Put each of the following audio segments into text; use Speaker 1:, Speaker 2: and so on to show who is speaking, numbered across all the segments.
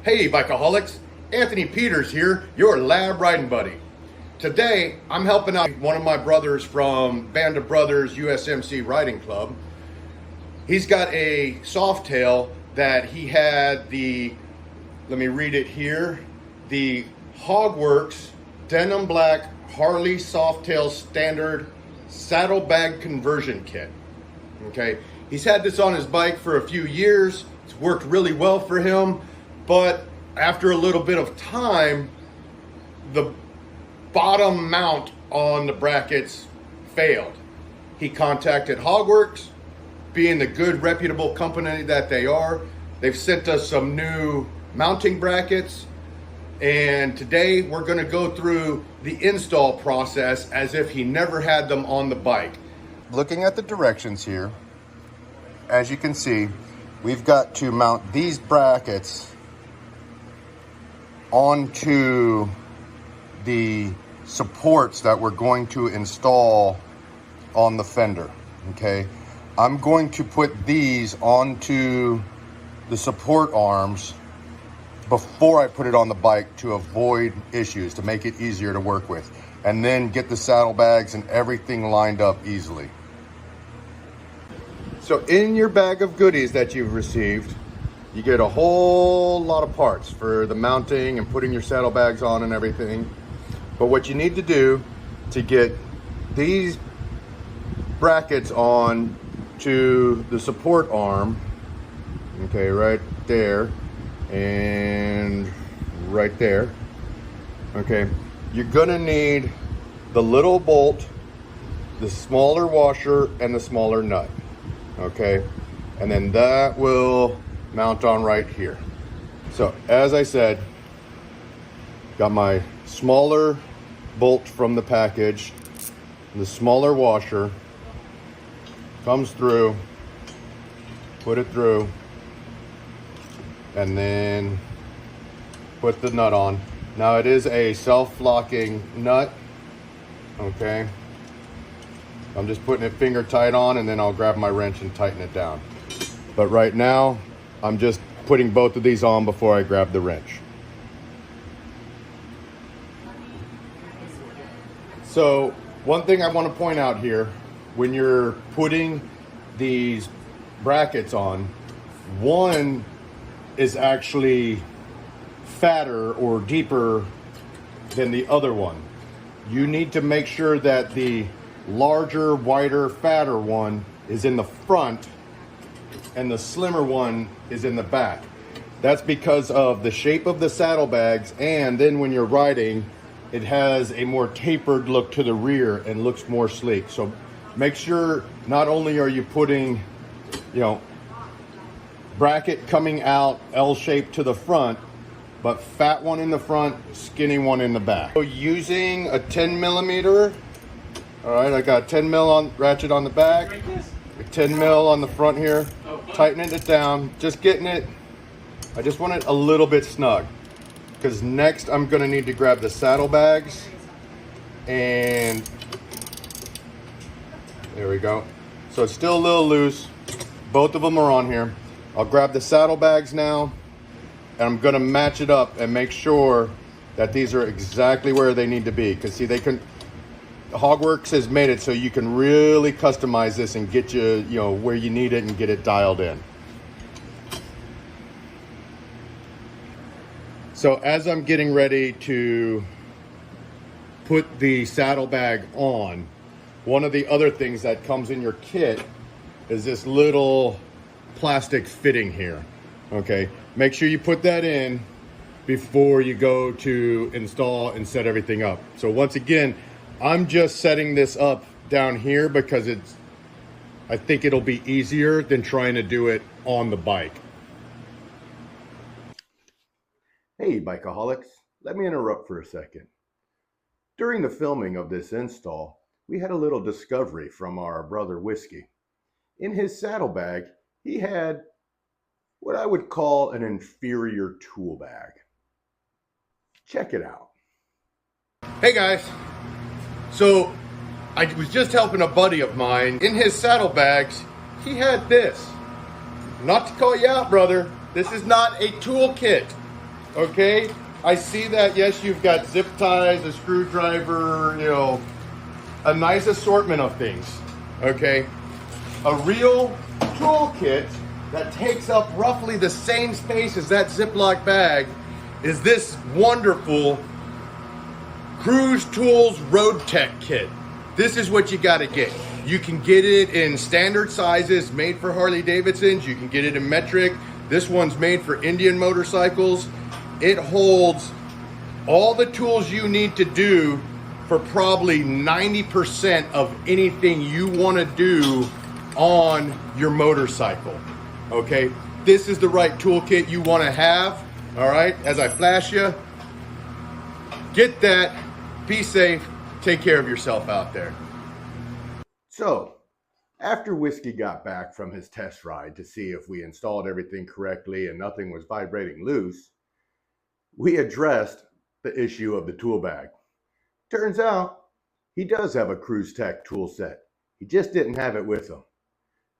Speaker 1: Hey Bikeaholics, Anthony Peters here, your lab riding buddy. Today I'm helping out one of my brothers from Band of Brothers USMC Riding Club. He's got a Softail that he had let me read it here, the Hogworkz Denim Black Harley Softail Standard Saddlebag Conversion Kit. Okay, he's had this on his bike for a few years. It's worked really well for him. But after a little bit of time, the bottom mount on the brackets failed. He contacted Hogworkz, being the good reputable company that they are. They've sent us some new mounting brackets, and today we're going to go through the install process as if he never had them on the bike. Looking at the directions here, as you can see, we've got to mount these brackets onto the supports that we're going to install on the fender. Okay, I'm going to put these onto the support arms before I put it on the bike to avoid issues, to make it easier to work with, and then get the saddlebags and everything lined up easily. So in your bag of goodies that you've received, you get a whole lot of parts for the mounting and putting your saddlebags on and everything. But what you need to do to get these brackets on to the support arm, okay, right there and right there, okay, you're gonna need the little bolt, the smaller washer, and the smaller nut, okay? And then that will mount on right here. So as I said, got my smaller bolt from the package, the smaller washer comes through, put it through, and then put the nut on. Now it is a self-locking nut, okay? I'm just putting it finger tight on, and then I'll grab my wrench and tighten it down. But right now I'm just putting both of these on before I grab the wrench. So one thing I want to point out here, when you're putting these brackets on, one is actually fatter or deeper than the other one. You need to make sure that the larger, wider, fatter one is in the front and the slimmer one is in the back. That's because of the shape of the saddlebags, and then when you're riding, it has a more tapered look to the rear and looks more sleek. So make sure not only are you putting, bracket coming out L-shaped to the front, but fat one in the front, skinny one in the back. So using a 10 millimeter, all right, I got 10 mil on ratchet on the back, 10 mil on the front here, tightening it down, just getting it, I just want it a little bit snug, because next I'm gonna need to grab the saddlebags, and there we go. So it's still a little loose, both of them are on here. I'll grab the saddlebags now, and I'm gonna match it up and make sure that these are exactly where they need to be, because see, Hogworkz has made it so you can really customize this and get you, where you need it and get it dialed in. So as I'm getting ready to put the saddlebag on, one of the other things that comes in your kit is this little plastic fitting here, okay? Make sure you put that in before you go to install and set everything up. So once again, I'm just setting this up down here because I think it'll be easier than trying to do it on the bike. Hey Bikeaholics, let me interrupt for a second. During the filming of this install, we had a little discovery from our brother Whiskey. In his saddlebag, he had what I would call an inferior tool bag. Check it out. Hey guys, so I was just helping a buddy of mine. In his saddlebags, he had this. Not to call you out, brother, this is not a tool kit. Okay, I see that. Yes, you've got zip ties, a screwdriver, you know, a nice assortment of things. Okay, a real toolkit that takes up roughly the same space as that Ziploc bag is this wonderful CruzToolz Roadtech kit. This is what you got to get. You can get it in standard sizes made for Harley Davidsons. You can get it in metric. This one's made for Indian motorcycles. It holds all the tools you need to do for probably 90% of anything you want to do on your motorcycle. Okay, this is the right toolkit you want to have. All right, as I flash you, get that, be safe, take care of yourself out there. So, after Whiskey got back from his test ride to see if we installed everything correctly and nothing was vibrating loose, we addressed the issue of the tool bag. Turns out, he does have a CruzTech tool set. He just didn't have it with him.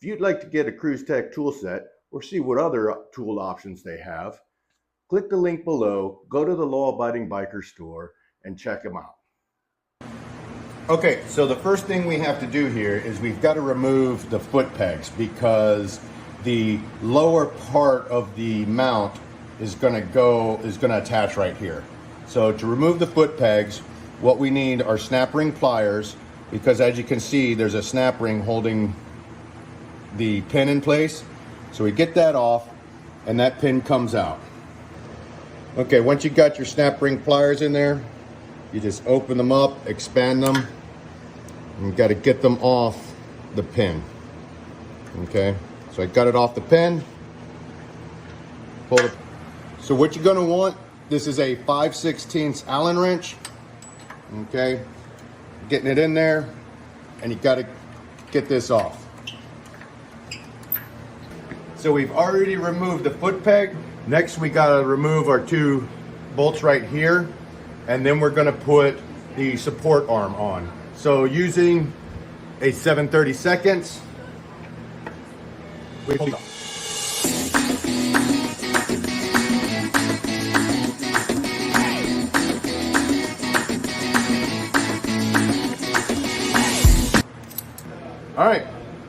Speaker 1: If you'd like to get a CruzTech tool set or see what other tool options they have, click the link below, go to the law-abiding biker store, and check them out. Okay, so the first thing we have to do here is we've got to remove the foot pegs because the lower part of the mount is going to attach right here. So to remove the foot pegs, what we need are snap ring pliers, because as you can see, there's a snap ring holding the pin in place. So we get that off and that pin comes out. Okay, once you got your snap ring pliers in there, you just open them up, expand them, and you got to get them off the pin. Okay, so I got it off the pin. Pull it. So what you're going to want, this is a 5/16 Allen wrench. Okay, getting it in there, and you got to get this off. So we've already removed the foot peg. Next, we got to remove our two bolts right here, and then we're going to put the support arm on. So using a 7/32, we hold on. All right,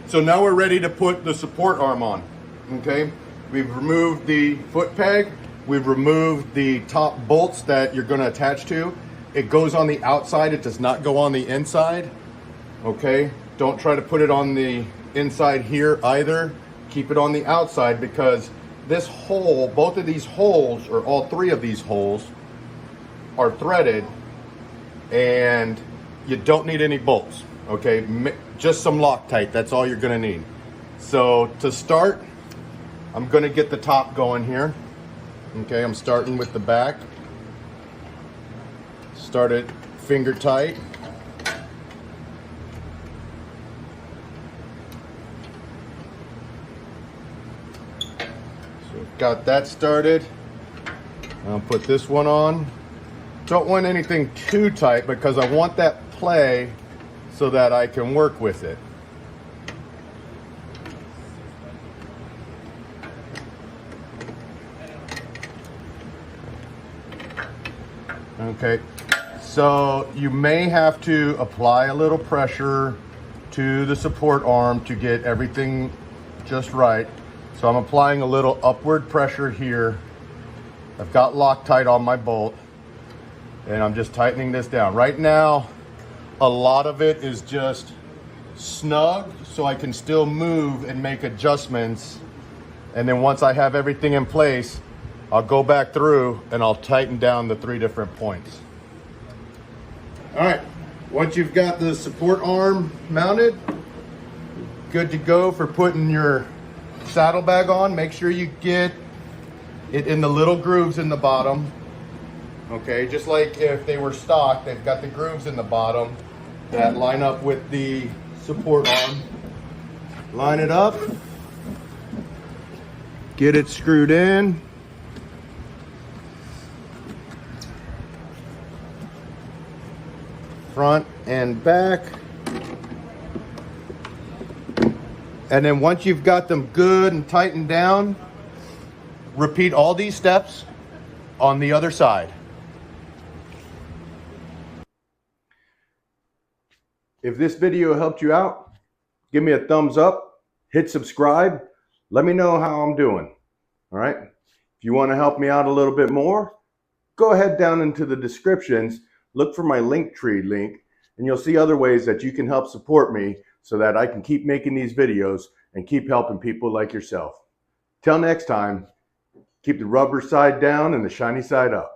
Speaker 1: so now we're ready to put the support arm on. Okay, we've removed the foot peg, we've removed the top bolts that you're going to attach to. It goes on the outside, it does not go on the inside. Okay, don't try to put it on the inside here either. Keep it on the outside, because this hole, both of these holes, or all three of these holes, are threaded, and you don't need any bolts. Okay, just some Loctite, that's all you're gonna need. So to start, I'm gonna get the top going here. Okay, I'm starting with the back. Start it finger tight. So we've got that started. I'll put this one on. Don't want anything too tight because I want that play so that I can work with it. Okay, so you may have to apply a little pressure to the support arm to get everything just right. So I'm applying a little upward pressure here. I've got Loctite on my bolt, and I'm just tightening this down. Right now, a lot of it is just snug, so I can still move and make adjustments. And then once I have everything in place, I'll go back through and I'll tighten down the 3 different points. All right, once you've got the support arm mounted, good to go for putting your saddlebag on. Make sure you get it in the little grooves in the bottom. Okay, just like if they were stock, they've got the grooves in the bottom that line up with the support arm. Line it up, get it screwed in. Front and back. And then once you've got them good and tightened down, repeat all these steps on the other side. If this video helped you out, give me a thumbs up, hit subscribe, let me know how I'm doing. All right. If you want to help me out a little bit more, go ahead down into the descriptions, look for my Linktree link, and you'll see other ways that you can help support me so that I can keep making these videos and keep helping people like yourself. Till next time, keep the rubber side down and the shiny side up.